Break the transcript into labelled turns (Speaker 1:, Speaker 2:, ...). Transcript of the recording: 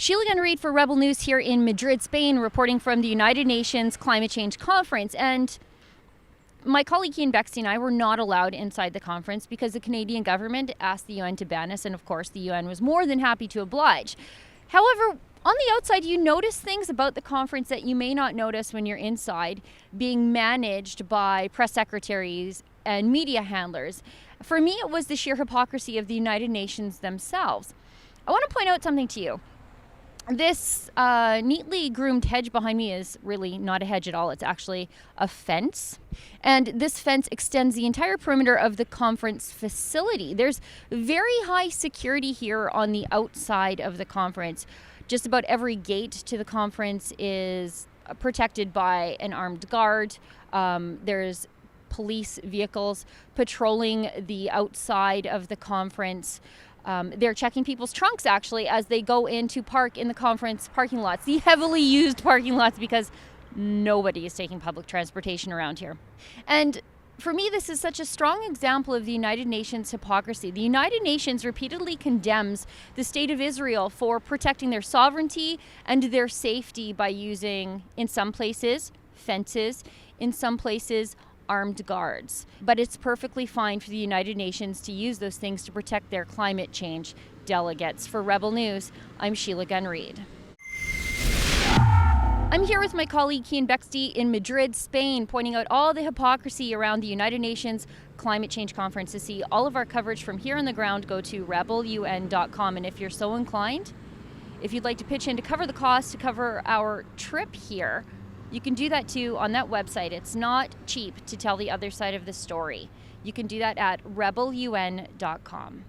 Speaker 1: Sheila Gunn Reid for Rebel News here in Madrid, Spain, reporting from the United Nations Climate Change Conference. And my colleague Ian Bexty and I were not allowed inside the conference because the Canadian government asked the UN to ban us, and of course the UN was more than happy to oblige. However, on the outside, you notice things about the conference that you may not notice when you're inside, being managed by press secretaries and media handlers. For me, it was the sheer hypocrisy of the United Nations themselves. I want to point out something to you. This neatly groomed hedge behind me is really not a hedge at all. It's actually a fence. And this fence extends the entire perimeter of the conference facility. There's very high security here on the outside of the conference. Just about every gate to the conference is protected by an armed guard. There's police vehicles patrolling the outside of the conference. They're checking people's trunks, actually, as they go in to park in the conference parking lots, the heavily used parking lots, because nobody is taking public transportation around here. And for me, this is such a strong example of the United Nations hypocrisy. The United Nations repeatedly condemns the state of Israel for protecting their sovereignty and their safety by using, in some places, fences, in some places, armed guards. But it's perfectly fine for the United Nations to use those things to protect their climate change delegates. For Rebel News, I'm Sheila Gunn Reid. I'm here with my colleague Ian Bexty in Madrid, Spain, pointing out all the hypocrisy around the United Nations Climate Change Conference. To see all of our coverage from here on the ground, go to rebelun.com. And if you're so inclined, if you'd like to pitch in to cover the cost to cover our trip here, you can do that too on that website. It's not cheap to tell the other side of the story. You can do that at rebelun.com.